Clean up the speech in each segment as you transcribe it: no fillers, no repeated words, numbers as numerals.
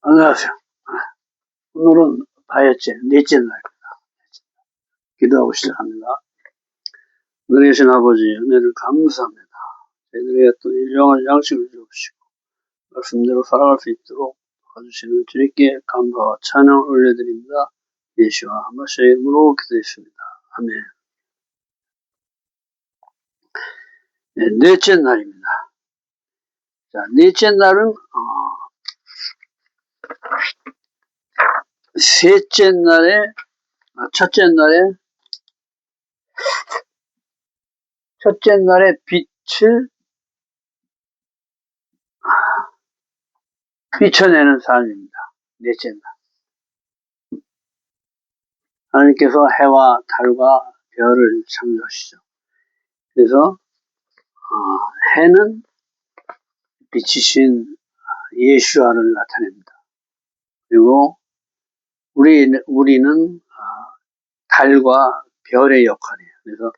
안녕하세요. 오늘은 다이어트 넷째 날입니다. 기도하고 시작합니다. 은혜신 아버지, 은혜를 감사합니다. 저희들에게 또 일용할 양식을 주시고 말씀대로 살아갈 수 있도록 도와주시는 주님께 감사와 찬양을 올려드립니다. 예수와 하마시의 이름으로 기도했습니다. 아멘. 네, 넷째 날입니다. 자, 넷째 날은 셋째 날에 첫째 날에 빛을 비춰내는 삶입니다. 넷째 날. 하나님께서 해와 달과 별을 창조하시죠. 그래서 해는 빛이신 예수아를 나타냅니다. 그리고 우리는 달과 별의 역할이에요. 그래서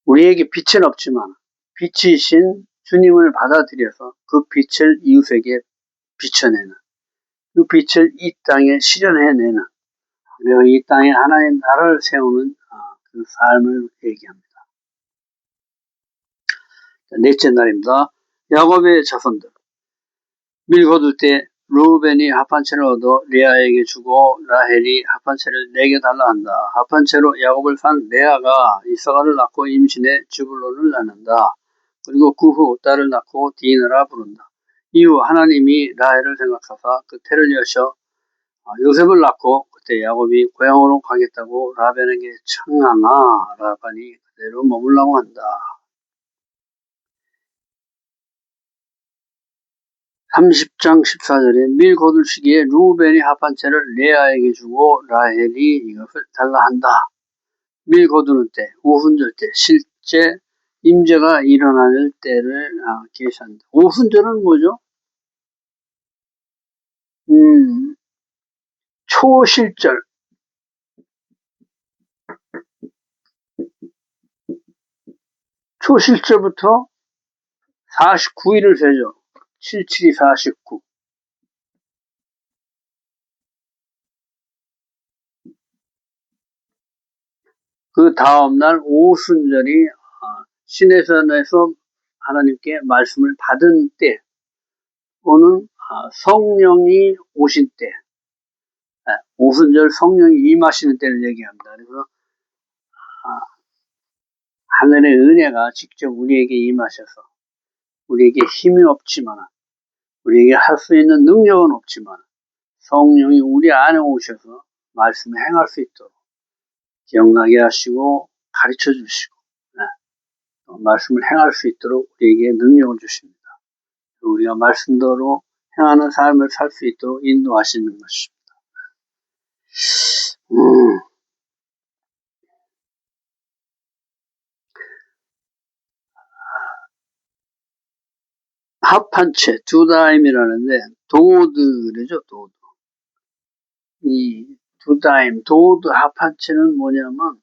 우리에게 빛은 없지만 빛이신 주님을 받아들여서 그 빛을 이웃에게 비춰내는, 그 빛을 이 땅에 실현해내는, 그리고 이 땅에 하나의 나라를 세우는 그 삶을 얘기합니다. 넷째 날입니다. 야곱의 자손들. 밀거둘 때 르우벤이 합한 채를 얻어 레아에게 주고 라헬이 합한 채를 내게 달라 한다. 합한 채로 야곱을 산 레아가 이사가를 낳고 임신해 즈불론을 낳는다. 그리고 그 후 딸을 낳고 디나라 부른다. 이후 하나님이 라헬을 생각하사 그 태를 여셔 요셉을 낳고 그때 야곱이 고향으로 가겠다고 라벤에게 청하나 라반이 그대로 머물라고 한다. 30장 14절에 밀 거둘 시기에 루벤이 합한 채를 레아에게 주고 라헬이 이것을 달라 한다. 밀 거두는 때, 오순절 때, 실제 임재가 일어날 때를 계시한다. 오순절은 뭐죠? 초실절. 초실절부터 49일을 세죠. 77이 49. 그 다음날 오순절이 시내산에서 하나님께 말씀을 받은 때, 또는 성령이 오신 때, 오순절 성령이 임하시는 때를 얘기합니다. 그래서 하늘의 은혜가 직접 우리에게 임하셔서 우리에게 힘이 없지만, 우리에게 할 수 있는 능력은 없지만 성령이 우리 안에 오셔서 말씀을 행할 수 있도록 기억나게 하시고 가르쳐 주시고 말씀을 행할 수 있도록 우리에게 능력을 주십니다. 우리가 말씀대로 행하는 삶을 살 수 있도록 인도하시는 것입니다. 합한 채, 두다임이라는데 도드래죠, 도드. 이 두다임, 도드 합한 채는 뭐냐면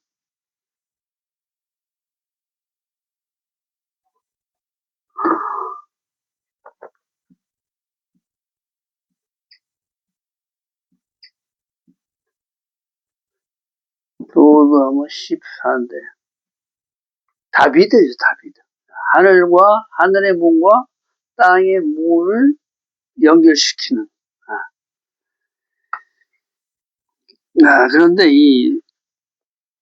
도드하면 14인데 다비드죠, 다비드. 하늘과 하늘의 문과 땅의 문을 연결시키는. 그런데 이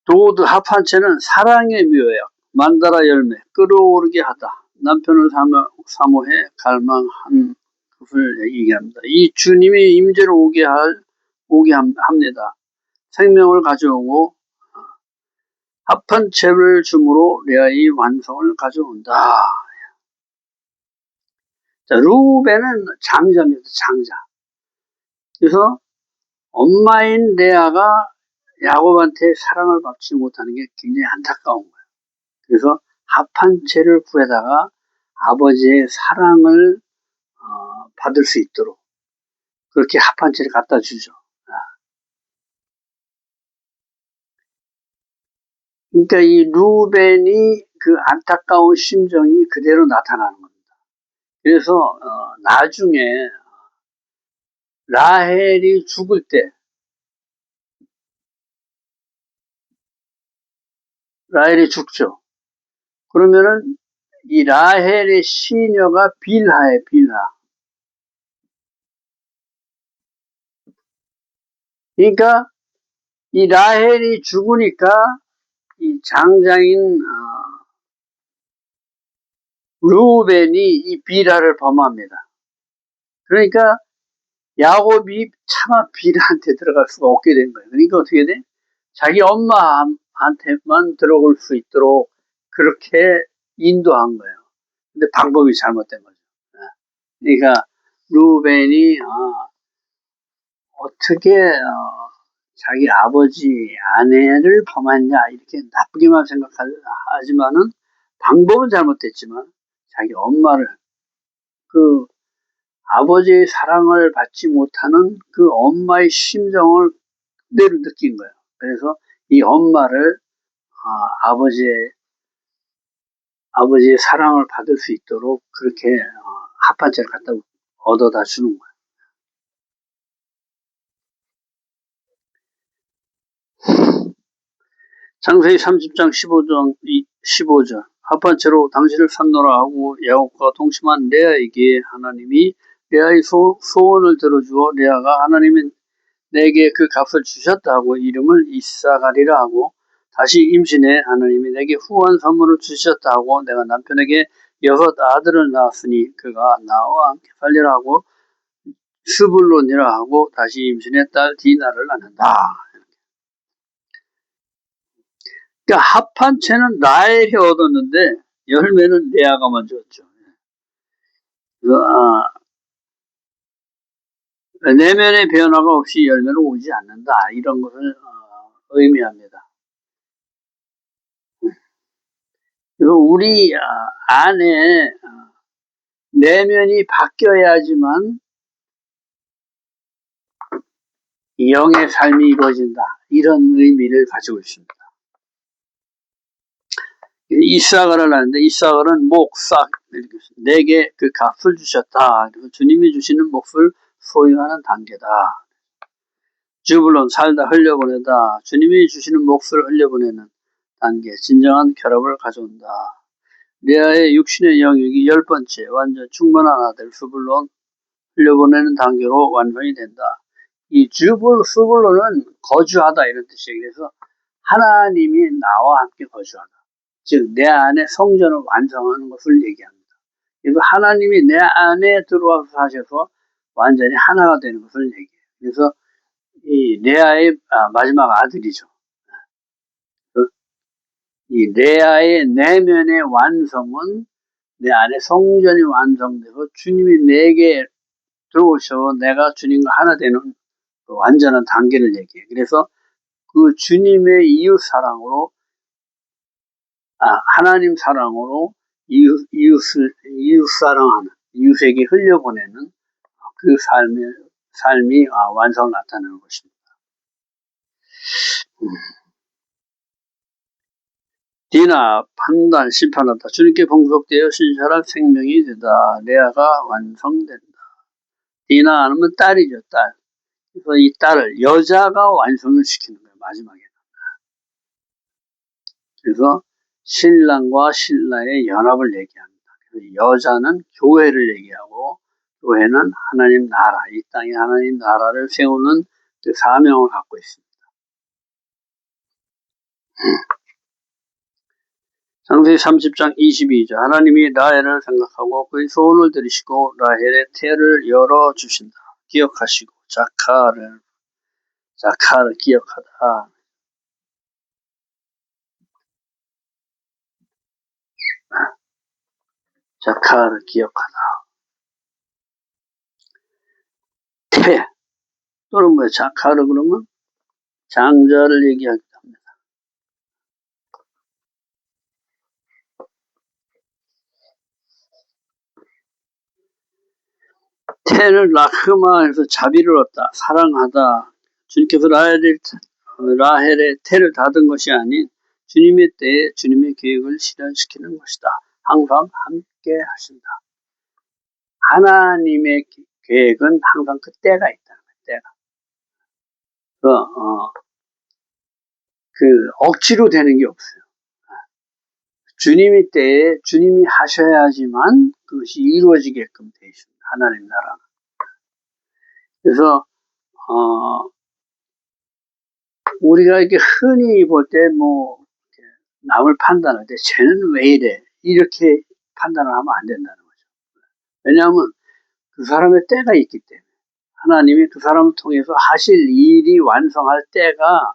도드 합한체는 사랑의 묘약, 만다라 열매, 끌어오르게 하다. 남편을 사모해 갈망한 것을 얘기합니다. 이 주님이 임재로 오게 합니다. 생명을 가져오고 합한 채를 주므로 레아의 완성을 가져온다. 자, 루벤은 장자입니다. 장자. 그래서 엄마인 레아가 야곱한테 사랑을 받지 못하는 게 굉장히 안타까운 거예요. 그래서 합한 채를 구해다가 아버지의 사랑을 받을 수 있도록 그렇게 합한 채를 갖다 주죠. 그러니까 이 루벤이 그 안타까운 심정이 그대로 나타나는 겁니다. 그래서 나중에 라헬이 죽을 때, 라헬이 죽죠. 그러면은 이 라헬의 시녀가 빌하에 빌하. 그러니까 이 라헬이 죽으니까 이 장자인 르우벤이 이 빌하를 범합니다. 그러니까 야곱이 차마 빌하한테 들어갈 수가 없게 된 거예요. 그러니까 어떻게 돼? 자기 엄마한테만 들어올 수 있도록 그렇게 인도한 거예요. 근데 방법이 잘못된 거죠. 그러니까 르우벤이 어떻게 자기 아버지 아내를 범했냐 이렇게 나쁘게만 생각하지만은 방법은 잘못됐지만 자기 엄마를 그 아버지의 사랑을 받지 못하는 그 엄마의 심정을 그대로 느낀 거예요. 그래서 이 엄마를 아버지의 사랑을 받을 수 있도록 그렇게 합판체를 갖다 얻어다 주는 거예요. 창세기 30장 15절 합판체로 당신을 산노라 하고 야곱과 동침한 레아에게 하나님이 레아의 소원을 들어주어 레아가 하나님이 내게 그 값을 주셨다고 이름을 이사가리라 하고 다시 임신해 하나님이 내게 후한 선물을 주셨다고 내가 남편에게 6 아들을 낳았으니 그가 나와 함께 살리라 하고 스불론이라 하고 다시 임신해 딸 디나를 낳는다. 그러니까 합한채는 라헬이 얻었는데 열매는 레아가 먼저 얻죠. 내면의 변화가 없이 열매는 오지 않는다. 이런 것을 의미합니다. 그리고 우리 안에 내면이 바뀌어야지만 영의 삶이 이루어진다. 이런 의미를 가지고 있습니다. 이사가를 하는데 이사가는 목, 싹 내게 그 값을 주셨다. 주님이 주시는 몫을 소유하는 단계다. 주불론 살다 흘려보내다. 주님이 주시는 몫을 흘려보내는 단계. 진정한 결합을 가져온다. 레아의 육신의 영역이 10번째 완전 충만한 아들 수불론 흘려보내는 단계로 완성이 된다. 이 수불론은 거주하다 이런 뜻이에요. 그래서 하나님이 나와 함께 거주하다. 즉 내 안에 성전을 완성하는 것을 얘기합니다. 그래서 하나님이 내 안에 들어와서 사셔서 완전히 하나가 되는 것을 얘기해요. 그래서 이 레아의 마지막 아들이죠. 이 레아의 내면의 완성은 내 안에 성전이 완성되고 주님이 내게 들어오셔서 내가 주님과 하나 되는 그 완전한 단계를 얘기해요. 그래서 그 주님의 이웃 사랑으로 하나님 사랑으로 이웃 사랑하는 이웃에게 흘려보내는 그 삶이 완성을 나타내는 것입니다. 디나 판단 심판한다. 주님께 봉속되어 신실한 생명이 되다. 레아가 완성된다. 디나 하면 딸이죠. 딸. 그래서 이 딸을 여자가 완성을 시키는 거예요. 마지막에. 그래서 신랑과 신라의 연합을 얘기합니다. 그래서 여자는 교회를 얘기하고 교회는 하나님 나라, 이 땅에 하나님 나라를 세우는 그 사명을 갖고 있습니다. 창세기 30장 22절 하나님이 라헬을 생각하고 그의 소원을 들으시고 라헬의 태를 열어주신다. 기억하시고 자카를 기억하다. 자카를 기억하다. 태 또는 뭐 자카를 그러면 장자를 얘기하기도 합니다. 태를 라크마에서 자비를 얻다. 사랑하다. 주님께서 라헬의 태를 닫은 것이 아닌 주님의 때에 주님의 계획을 실현시키는 것이다. 항상 함께 하신다. 하나님의 계획은 항상 그 때가 있다. 억지로 되는 게 없어요. 주님이 때에 주님이 하셔야지만 그것이 이루어지게끔 되어 있습니다. 하나님 나라는. 그래서 우리가 이렇게 흔히 볼 때 남을 판단할 때 쟤는 왜 이래 이렇게 판단을 하면 안 된다는 거죠. 왜냐하면 그 사람의 때가 있기 때문에 하나님이 그 사람을 통해서 하실 일이 완성할 때가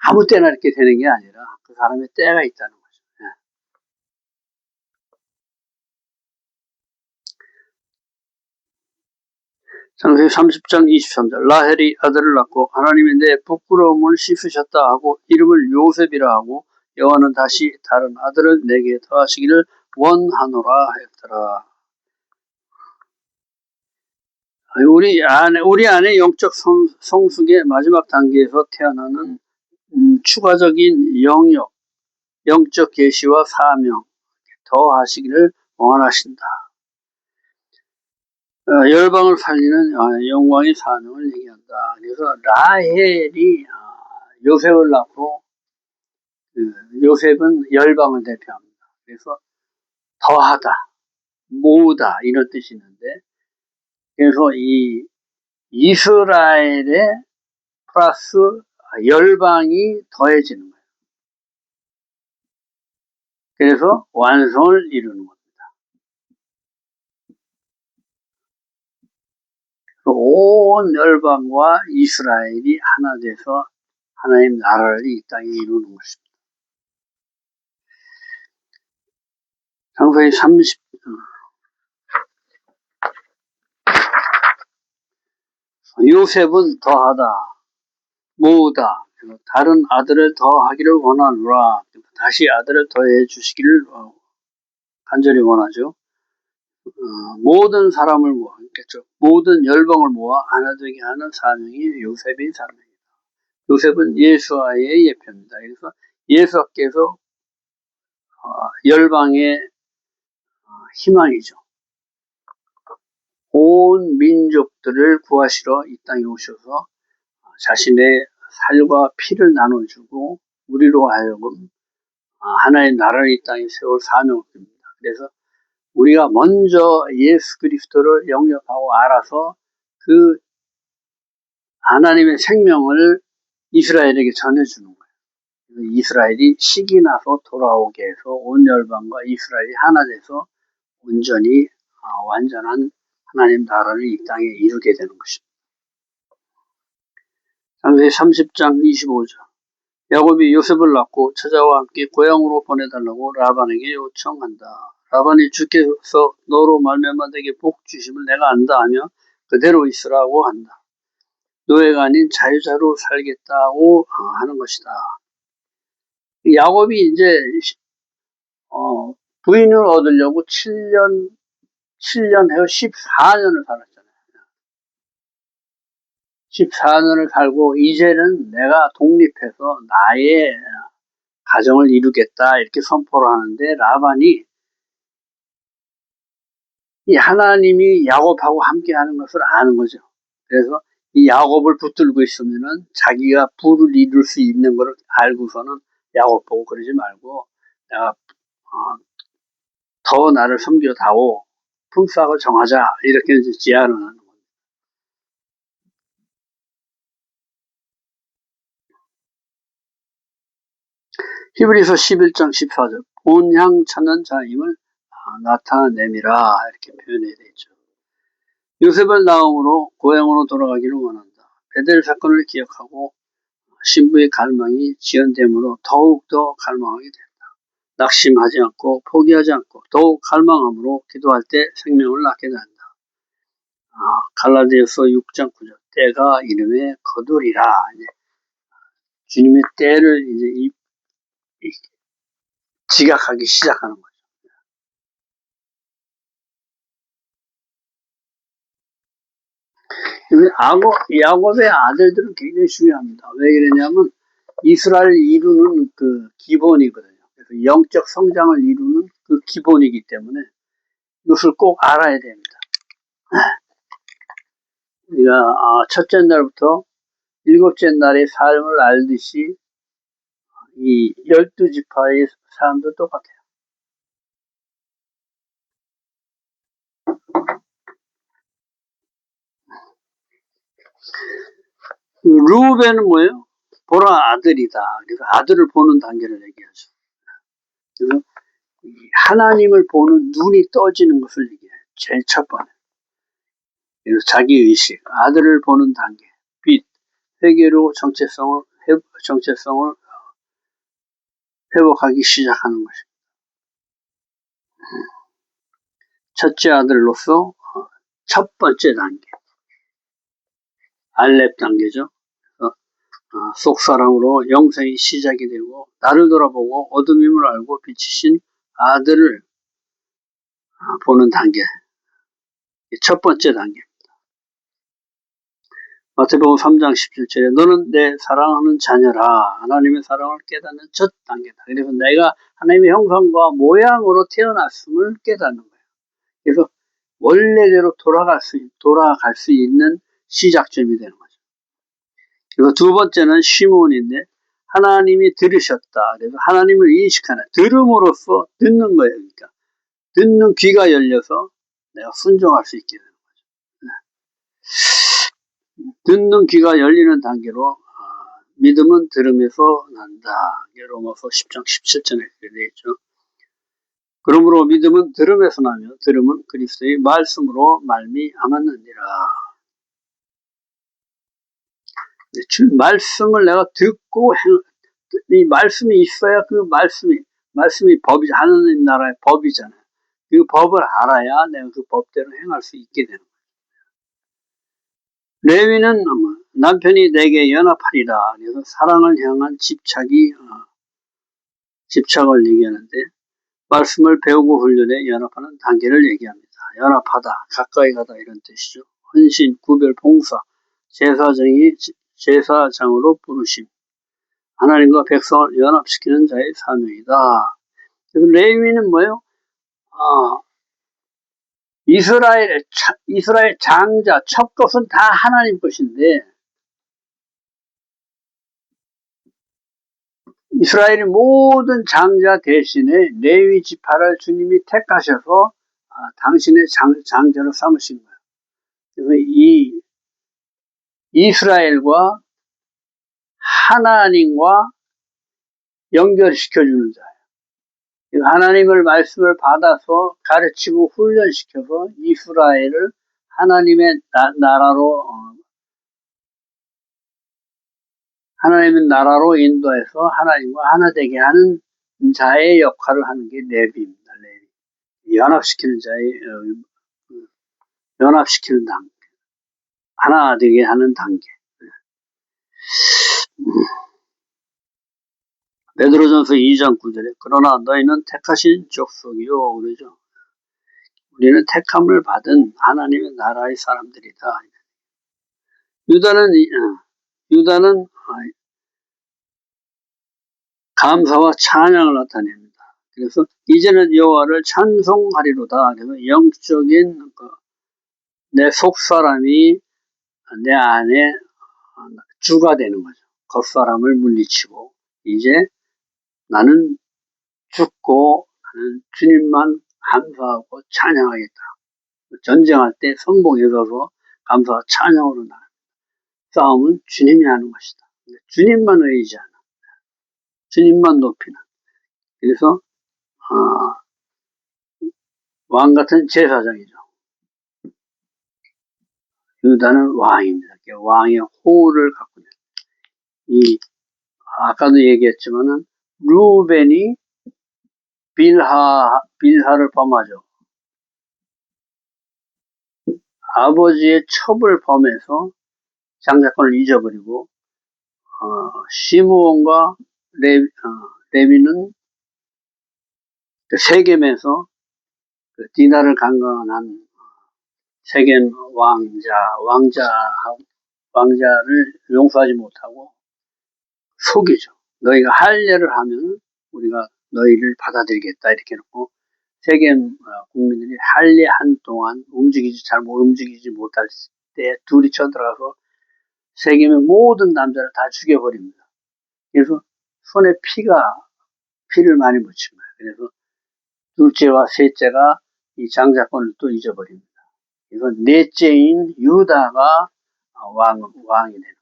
아무 때나 이렇게 되는 게 아니라 그 사람의 때가 있다는 거죠. 창세기 30장 23절 라헬이 아들을 낳고 하나님이 내 부끄러움을 씻으셨다 하고 이름을 요셉이라 하고 여호와는 다시 다른 아들을 내게 더하시기를 원하노라 했더라. 우리 안에 영적 성숙의 마지막 단계에서 태어나는 추가적인 영적 계시와 사명 더하시기를 원하신다. 열방을 살리는 영광의 사명을 얘기한다. 그래서 라헬이 요셉을 낳고 요셉은 열방을 대표합니다. 그래서 더하다, 모으다 이런 뜻이 있는데 그래서 이 이스라엘의 플러스 열방이 더해지는 거예요. 그래서 완성을 이루는 겁니다. 온 열방과 이스라엘이 하나 돼서 하나님 나라를 이 땅에 이루는 것입니다. 창세기 30 요셉은 더하다, 모으다, 다른 아들을 더하기를 원하노라. 다시 아들을 더해 주시기를 간절히 원하죠. 모든 사람을 모았겠죠. 모든 열방을 모아 하나 되게 하는 사명이 요셉의 사명입니다. 요셉은 예수와의 예표입니다. 그래서 예수께서 열방의 희망이죠. 온 민족들을 구하시러 이 땅에 오셔서 자신의 살과 피를 나눠주고 우리로 하여금 하나의 나라를 이 땅에 세울 사명을 줍니다. 그래서 우리가 먼저 예수 그리스도를 영접하고 알아서 그 하나님의 생명을 이스라엘에게 전해주는 거예요. 이스라엘이 식이 나서 돌아오게 해서 온 열방과 이스라엘이 하나 돼서 온전히 완전한 하나님 나라를 이 땅에 이루게 되는 것입니다. 창세기 30장 25절 야곱이 요셉을 낳고 처자와 함께 고향으로 보내달라고 라반에게 요청한다. 라반이 주께서 너로 말미암아 내게 복 주심을 내가 안다 하며 그대로 있으라고 한다. 노예가 아닌 자유자로 살겠다고 하는 것이다. 야곱이 이제 부인을 얻으려고 7년 해요. 14년을 살았잖아요. 14년을 살고 이제는 내가 독립해서 나의 가정을 이루겠다 이렇게 선포를 하는데 라반이 이 하나님이 야곱하고 함께하는 것을 아는 거죠. 그래서 이 야곱을 붙들고 있으면은 자기가 부를 이룰 수 있는 것을 알고서는 야곱 보고 그러지 말고 내가 더 나를 섬겨다오 품삯을 정하자 이렇게 이제 제안을 하는 겁니다. 히브리서 11장 14절 본향 찾는 자임을 나타내미라 이렇게 표현해야 되죠. 요셉을 낳음으로 고향으로 돌아가기를 원한다. 베델 사건을 기억하고 신부의 갈망이 지연됨으로 더욱더 갈망하게 된다. 낙심하지 않고 포기하지 않고 더욱 갈망함으로 기도할 때 생명을 낳게 된다. 갈라디아서 6장 9절 때가 이름에 거두리라. 주님의 때를 이제 지각하기 시작하는 거죠. 야곱의 아들들은 굉장히 중요합니다. 왜 그러냐면 이스라엘 이루는 그 기본이거든요. 그래서 영적 성장을 이루는 그 기본이기 때문에 이것을 꼭 알아야 됩니다. 우리가 첫째 날부터 일곱째 날의 삶을 알듯이 이 12지파의 삶도 똑같아요. 루벤은 뭐예요? 보라 아들이다. 그래서 아들을 보는 단계를 얘기하죠. 그래서 하나님을 보는 눈이 떠지는 것을 얘기해요. 제일 첫 번째. 그래서 자기의식, 아들을 보는 단계, 빛, 회개로 정체성을 회복하기 시작하는 것입니다. 첫째 아들로서 첫 번째 단계, 알렙 단계죠. 속사람으로 영생이 시작이 되고 나를 돌아보고 어둠임을 알고 빛이신 아들을 보는 단계, 첫 번째 단계. 마태복음 3장 17절에 너는 내 사랑하는 자녀라. 하나님의 사랑을 깨닫는 첫 단계다. 그래서 내가 하나님의 형상과 모양으로 태어났음을 깨닫는 거예요. 그래서 원래대로 돌아갈 수 있는 시작점이 되는 거죠. 그리고 두 번째는 시몬인데 하나님이 들으셨다. 그래서 하나님을 인식하는, 들음으로써 듣는 거예요. 그러니까 듣는 귀가 열려서 내가 순종할 수 있게 되는 거죠. 듣는 귀가 열리는 단계로 믿음은 들음에서 난다. 로마서 10장 17절에 그렇게 되어 있죠. 그러므로 믿음은 들음에서 나며 들음은 그리스도의 말씀으로 말미암았느니라. 말씀을 내가 듣고 이 말씀이 있어야 그 말씀이 법이 하나님 나라의 법이잖아요. 그 법을 알아야 내가 그 법대로 행할 수 있게 되는 거예요. 레위는 남편이 내게 연합하리라. 그래서 사랑을 향한 집착을 얘기하는데 말씀을 배우고 훈련해 연합하는 단계를 얘기합니다. 연합하다, 가까이 가다 이런 뜻이죠. 헌신, 구별, 봉사, 제사장으로 부르심. 하나님과 백성을 연합시키는 자의 사명이다. 그래서 레위는 뭐예요? 이스라엘 장자, 첫 것은 다 하나님 것인데, 이스라엘의 모든 장자 대신에 레위 지파를 주님이 택하셔서 당신의 장자로 삼으신 거예요. 그래서 이 이스라엘과 하나님과 연결시켜주는 자예요. 하나님을 말씀을 받아서 가르치고 훈련시켜서 이스라엘을 하나님의 나라로 인도해서 하나님과 하나 되게 하는 자의 역할을 하는 게 레위입니다. 레위. 연합시키는 단계. 하나 되게 하는 단계. 베드로전서 2장 9절에 그러나 너희는 택하신 족속이요 그러죠. 우리는 택함을 받은 하나님의 나라의 사람들이다. 유다는 감사와 찬양을 나타냅니다. 그래서 이제는 여호와를 찬송하리로다. 그래서 영적인 내 속사람이 내 안에 주가 되는 거죠. 겉사람을 물리치고 이제 나는 죽고 나는 주님만 감사하고 찬양하겠다. 전쟁할 때 성공에 있어서 감사와 찬양으로 나갑니다. 싸움은 주님이 하는 것이다. 주님만 의지하는, 주님만 높이는. 그래서 왕 같은 제사장이죠. 유다는 왕입니다. 왕의 호를 갖고 있는. 아까도 얘기했지만은 루벤이 빌하를 범하죠. 아버지의 첩을 범해서 장자권을 잊어버리고 시므온과 레위는 세겜에서 디나를 강간한 세겜 왕자를 용서하지 못하고 속이죠. 너희가 할 일을 하면 우리가 너희를 받아들이겠다 이렇게 해놓고 세겜 국민들이 할례 한동안 잘 움직이지 못할 때 둘이 쳐들어가서 세겜의 모든 남자를 다 죽여버립니다. 그래서 손에 피를 많이 묻힌 거예요. 그래서 둘째와 셋째가 이 장자권을 또 잊어버립니다. 그래서 넷째인 유다가 왕이 되는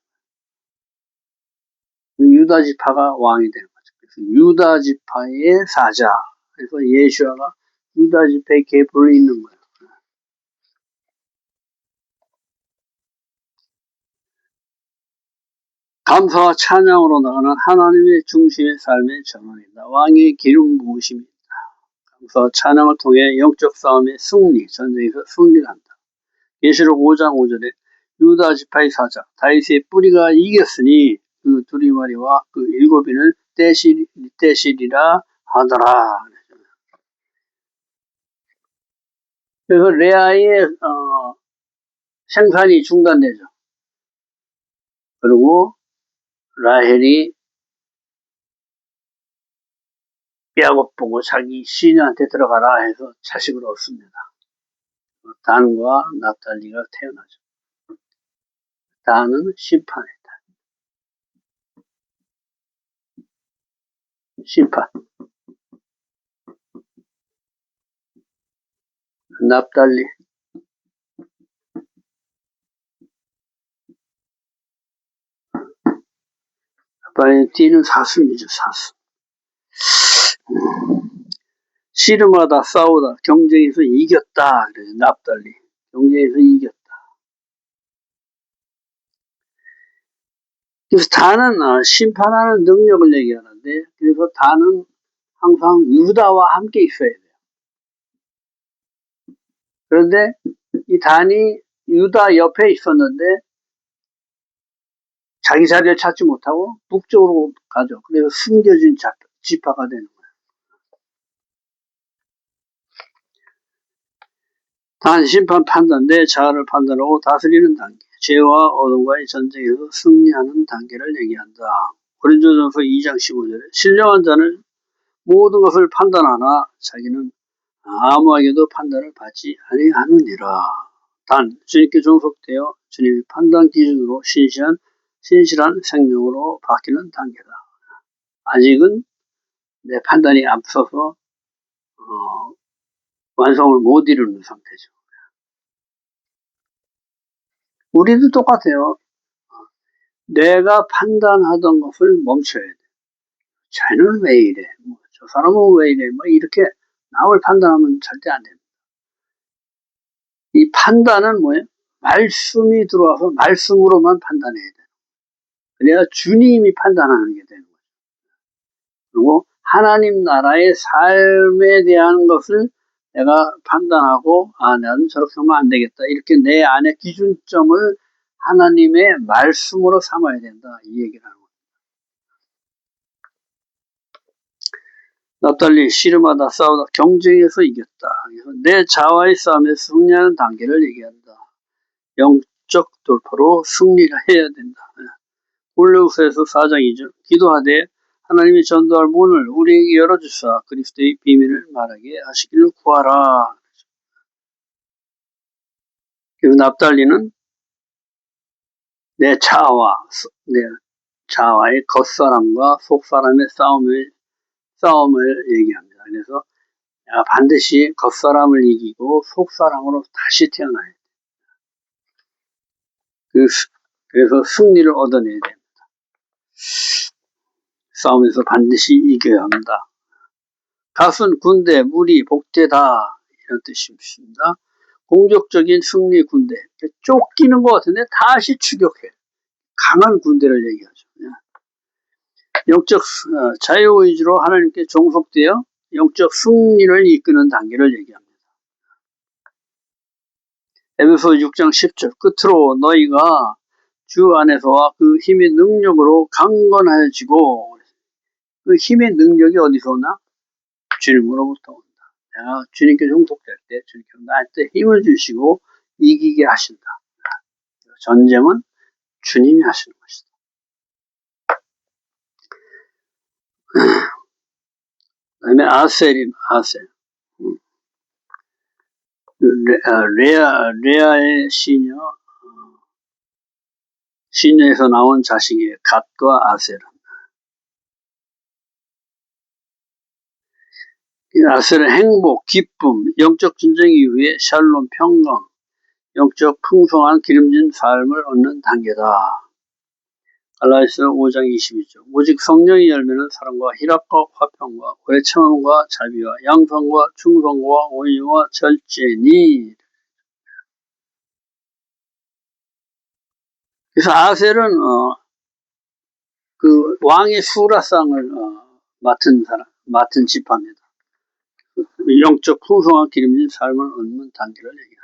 거예요. 유다 지파가 왕이 되는 거죠. 그래서 유다 지파의 사자. 그래서 예수아가 유다 지파의 계보를 잇는 거예요. 감사와 찬양으로 나가는 하나님의 중심의 삶의 전환이다. 왕의 기름 부으심이다. 감사와 찬양을 통해 영적 싸움의 승리, 전쟁에서 승리를 한다. 계시록 5장 5절에 유다 지파의 사자 다윗의 뿌리가 이겼으니 그 두리마리와 그 일곱이는 떼시리라 하더라. 그래서 레아의 생산이 중단되죠. 그리고 라헬이 야곱 보고 자기 시녀한테 들어가라 해서 자식을 얻습니다. 단과 납달리가 태어나죠. 단은 심판이다. 심판. 납달리. 띠는 사슴이죠, 사슴. 씨름하다 싸우다 경쟁에서 이겼다. 그래서 납달리. 경쟁에서 이겼다. 그래서 단은 심판하는 능력을 얘기하는데 그래서 단은 항상 유다와 함께 있어야 돼요. 그런데 이 단이 유다 옆에 있었는데 자기 자리를 찾지 못하고 북쪽으로 가죠. 그래서 숨겨진 지파가 되는 거예요. 단, 심판, 판단, 내 자아를 판단하고 다스리는 단계, 죄와 어둠과의 전쟁에서 승리하는 단계를 얘기한다. 고린도전서 2장 15절에 신령한 자는 모든 것을 판단하나 자기는 아무에게도 판단을 받지 아니하느니라. 단, 주님께 종속되어 주님의 판단 기준으로 신실한 생명으로 바뀌는 단계다. 아직은 내 판단이 앞서서 완성을 못 이루는 상태죠. 우리도 똑같아요. 내가 판단하던 것을 멈춰야 돼. 쟤는 왜 이래? 저 사람은 왜 이래? 이렇게 남을 판단하면 절대 안 됩니다. 이 판단은 뭐예요? 말씀이 들어와서 말씀으로만 판단해야 돼. 그래야 주님이 판단하는 게 되는 거예요. 그리고 하나님 나라의 삶에 대한 것을 내가 판단하고 나는 저렇게 하면 안 되겠다. 이렇게 내 안에 기준점을 하나님의 말씀으로 삼아야 된다. 이 얘기를 하는 거예요. 납달리 씨름하다 싸우다 경쟁에서 이겼다. 그래서 내 자아와의 싸움에서 승리하는 단계를 얘기한다. 영적 돌파로 승리를 해야 된다. 골로새서 4장 2절 기도하되 하나님이 전도할 문을 우리에게 열어주사 그리스도의 비밀을 말하게 하시기를 구하라. 그리고 납달리는 내 자아와의 겉사람과 속사람의 싸움을 얘기합니다. 그래서 내가 반드시 겉사람을 이기고 속사람으로 다시 태어나야 돼. 그래서 승리를 얻어내야 됩니다. 싸움에서 반드시 이겨야 합니다. 갓은 군대, 무리, 복되다 이런 뜻입니다. 공격적인 승리 군대, 쫓기는 것 같은데 다시 추격해. 강한 군대를 얘기하죠. 영적 자유의지로 하나님께 종속되어 영적 승리를 이끄는 단계를 얘기합니다. 에베소 6장 10절 끝으로 너희가 주 안에서와 그 힘의 능력으로 강건하여지고 그 힘의 능력이 어디서 오나? 주님으로부터 온다. 내가 주님께 종속될 때 주님께 나한테 힘을 주시고 이기게 하신다. 전쟁은 주님이 하시는 것이다. 그 다음에 아셀. 레아의 시녀 시내에서 나온 자식의 갓과 아셀은. 아셀은 행복, 기쁨, 영적 전쟁 이후에 샬롬, 평강, 영적 풍성한 기름진 삶을 얻는 단계다. 갈라디아서 5장 22절. 오직 성령의 열매는 사랑과 희락과 화평과 오래 참음과 자비와 양선과 충성과 온유와 절제니. 그래서 아셀은 그 왕의 수라상을 맡은 지파입니다. 영적 풍성한 기름진 삶을 얻는 단계를 얘기합니다.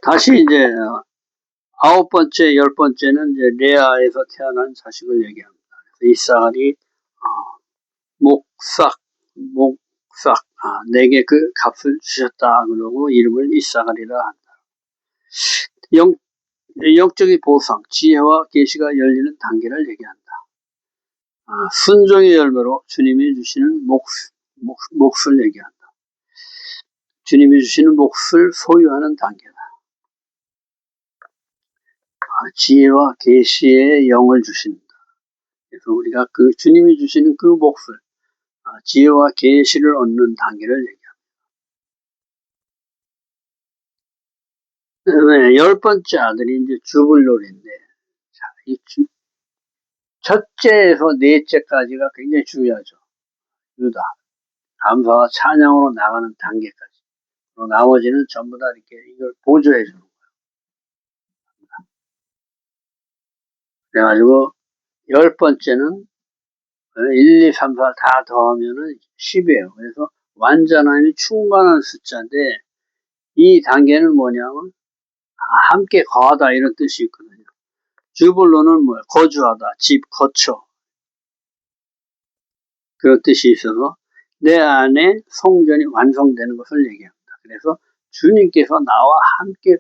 다시 이제 9번째, 10번째는 이제 레아에서 태어난 자식을 얘기합니다. 이삭이 목삭, 내게 그 값을 주셨다. 그러고 이름을 이삭이라 한다. 영적인 보상, 지혜와 계시가 열리는 단계를 얘기한다. 순종의 열매로 주님이 주시는 몫을 얘기한다. 주님이 주시는 몫을 소유하는 단계다. 지혜와 계시의 영을 주신다. 그래서 우리가 그 주님이 주시는 그 몫을 지혜와 계시를 얻는 단계를 얘기합니다. 네, 10번째 아들이 이제 주불놀인데, 이 첫째에서 넷째까지가 굉장히 중요하죠. 유다. 감사와 찬양으로 나가는 단계까지. 나머지는 전부 다 이렇게 이걸 보조해 주는 거예요. 그래가지고 10번째는 1, 2, 3, 4 다 더하면은 10이에요. 그래서 완전함이 충만한 숫자인데 이 단계는 뭐냐면 함께 거하다 이런 뜻이 있거든요. 주불로는 뭐예요? 거주하다, 집, 거처 그런 뜻이 있어서 내 안에 성전이 완성되는 것을 얘기합니다. 그래서 주님께서 나와 함께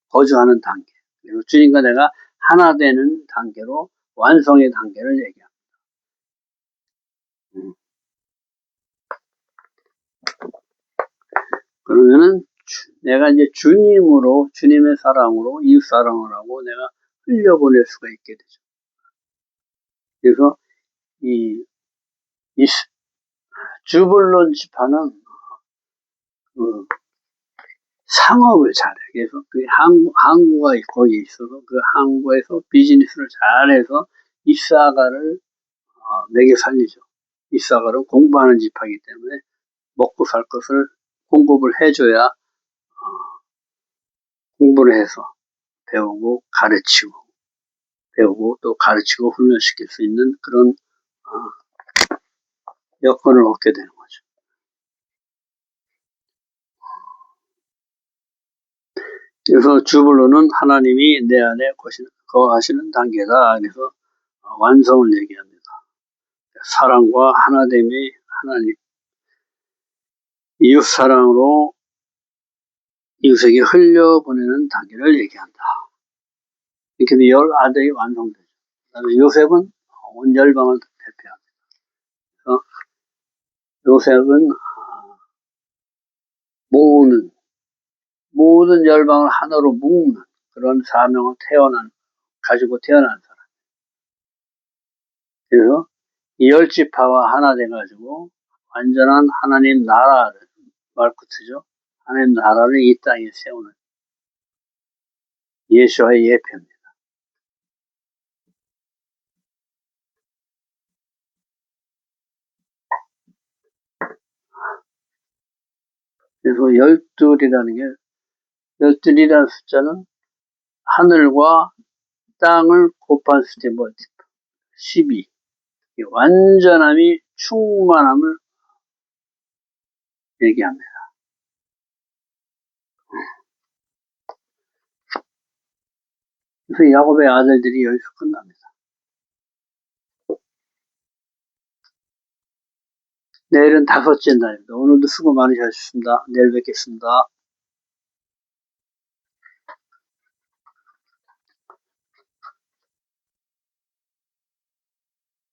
거주하는 단계. 그리고 주님과 내가 하나 되는 단계로 완성의 단계를 얘기합니다. 그러면은 내가 이제 주님으로, 주님의 사랑으로, 이웃 사랑을 하고 내가 흘려보낼 수가 있게 되죠. 그래서 이 주불론 지파는 그 상업을 잘해. 그래서 그 항구가 거기 있어서 그 항구에서 비즈니스를 잘해서 이사가를 먹여 살리죠. 이사가는 공부하는 지파이기 때문에 먹고 살 것을 공급을 해줘야 공부를 해서 배우고 가르치고 배우고 또 가르치고 훈련시킬 수 있는 그런 여건을 얻게 되는 거죠. 그래서 주불로는 하나님이 내 안에 거하시는 단계다. 그래서 완성을 얘기합니다. 사랑과 하나됨의 하나님, 이웃 사랑으로 이웃에게 흘려보내는 단계를 얘기한다. 이렇게 열 아들이 완성되죠. 그다음에 요셉은 온 열방을 대표합니다. 요셉은 모든 열방을 하나로 묶는 그런 사명을 가지고 태어난 사람. 그래서 이 10지파와 하나 돼가지고 완전한 하나님 나라를 말끝이죠. 하나님 나라를 이 땅에 세우는 예수와의 예표입니다. 그래서 열둘이라는 숫자는 하늘과 땅을 곱한 숫자 멀티플 12. 완전함이 충만함을 얘기합니다. 그래서 야곱의 아들들이 여기서 끝납니다. 내일은 5째 날입니다. 오늘도 수고 많으셨습니다. 내일 뵙겠습니다.